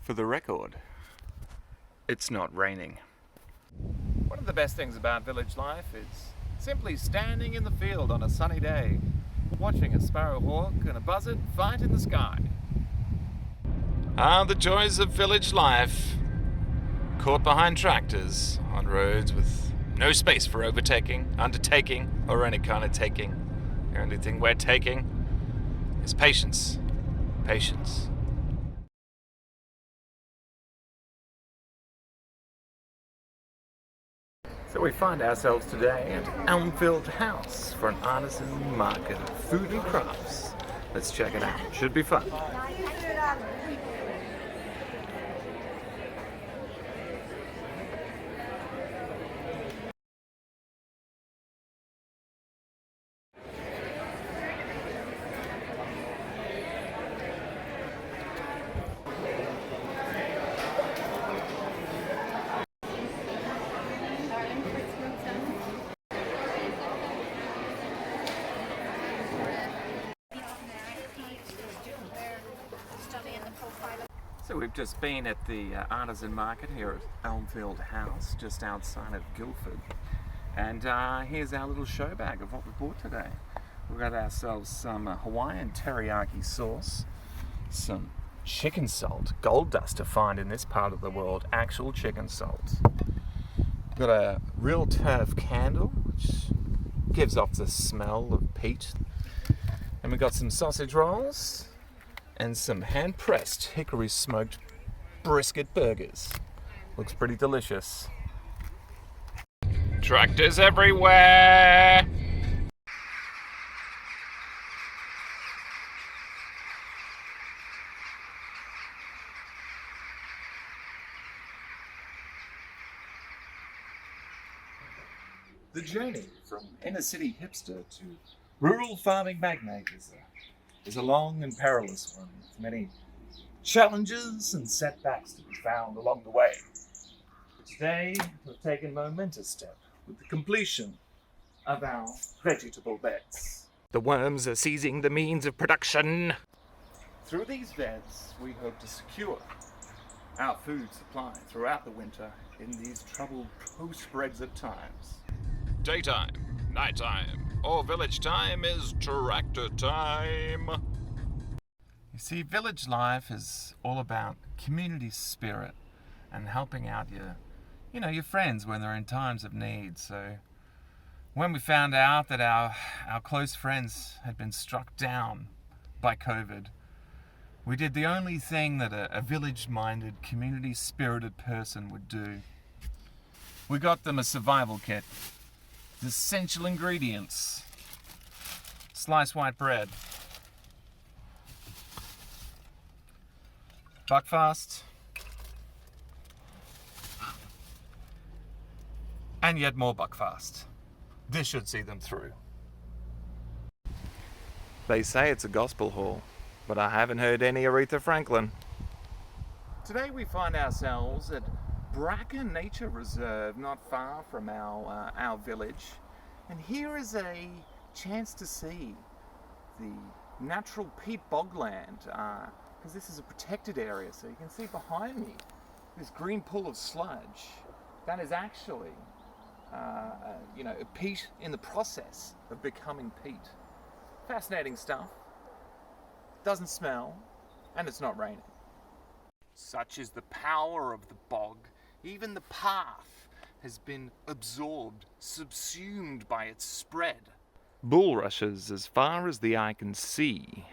For the record, it's not raining. One of the best things about village life is simply standing in the field on a sunny day, watching a sparrowhawk and a buzzard fight in the sky. The joys of village life. Caught behind tractors on roads with no space for overtaking, undertaking, or any kind of taking. The only thing we're taking is patience. Patience. So we find ourselves today at Elmfield House for an artisan market of food and crafts. Let's check it out. Should be fun. So we've just been at the artisan market here at Elmfield House, just outside of Guildford. And here's our little show bag of what we bought today. We've got ourselves some Hawaiian teriyaki sauce, some chicken salt, gold dust to find in this part of the world, actual chicken salt. We've got a real turf candle, which gives off the smell of peat. And we've got some sausage rolls and some hand-pressed hickory-smoked brisket burgers. Looks pretty delicious. Tractors everywhere! The journey from inner-city hipster to rural farming magnate is a long and perilous one, with many challenges and setbacks to be found along the way. But today, we've taken a momentous step with the completion of our vegetable beds. The worms are seizing the means of production. Through these beds, we hope to secure our food supply throughout the winter in these troubled post-Brexit times. Daytime, nighttime, or village time is tractor time. You see, village life is all about community spirit and helping out your friends when they're in times of need. So when we found out that our close friends had been struck down by COVID, we did the only thing that a village-minded, community-spirited person would do. We got them a survival kit. The essential ingredients: sliced white bread, buckfast, and yet more buckfast. This should see them through. They say it's a gospel hall, but I haven't heard any Aretha Franklin. Today we find ourselves at Bracken Nature Reserve, not far from our village, and here is a chance to see the natural peat bogland, because this is a protected area. So you can see behind me this green pool of sludge. That is actually, peat in the process of becoming peat. Fascinating stuff. Doesn't smell, and it's not raining. Such is the power of the bog. Even the path has been absorbed, subsumed by its spread. Bulrushes as far as the eye can see,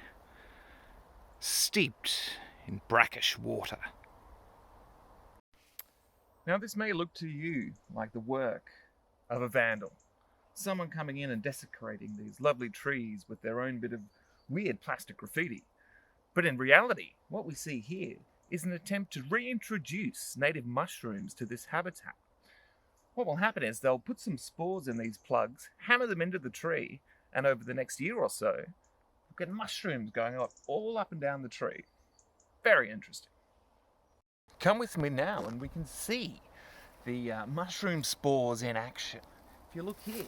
steeped in brackish water. Now this may look to you like the work of a vandal, someone coming in and desecrating these lovely trees with their own bit of weird plastic graffiti. But in reality, what we see here is an attempt to reintroduce native mushrooms to this habitat. What will happen is they'll put some spores in these plugs, hammer them into the tree, and over the next year or so, we'll get mushrooms going up all up and down the tree. Very interesting. Come with me now and we can see the mushroom spores in action. If you look here,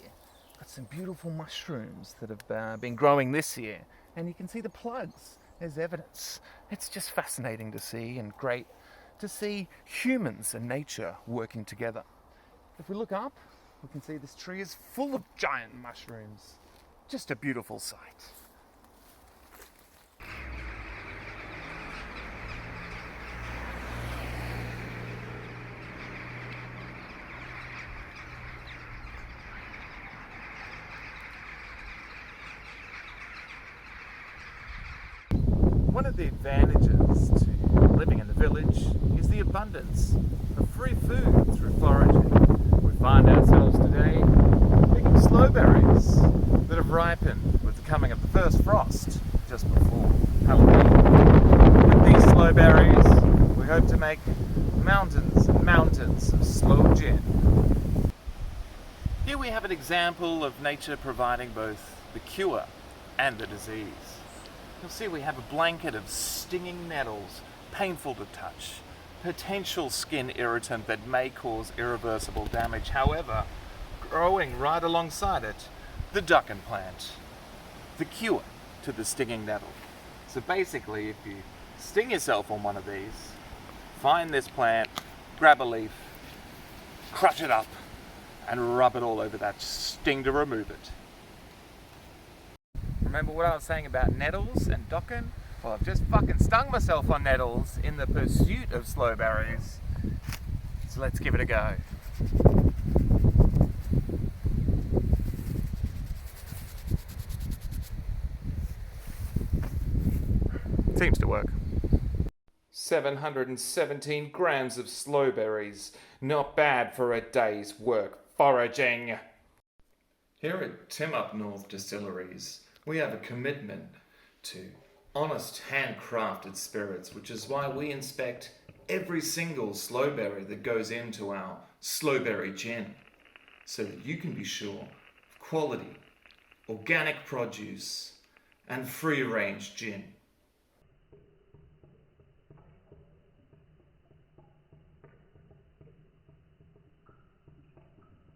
got some beautiful mushrooms that have been growing this year, and you can see the plugs as evidence. It's just fascinating to see and great to see humans and nature working together. If we look up, we can see this tree is full of giant mushrooms. Just a beautiful sight. One of the advantages to living in the village is the abundance of free food through foraging. We find ourselves today picking slowberries that have ripened with the coming of the first frost just before Halloween. With these slowberries, we hope to make mountains and mountains of sloe gin. Here we have an example of nature providing both the cure and the disease. You'll see we have a blanket of stinging nettles, painful to touch, potential skin irritant that may cause irreversible damage. However, growing right alongside it, the ducken plant, the cure to the stinging nettle. So basically, if you sting yourself on one of these, find this plant, grab a leaf, crush it up, and rub it all over that sting to remove it. Remember what I was saying about nettles and docken? Well, I've just fucking stung myself on nettles in the pursuit of slowberries. So let's give it a go. Seems to work. 717 grams of slowberries. Not bad for a day's work foraging. Here at Tim Up North Distilleries, we have a commitment to honest handcrafted spirits, which is why we inspect every single slowberry that goes into our slowberry gin, so that you can be sure of quality, organic produce, and free-range gin.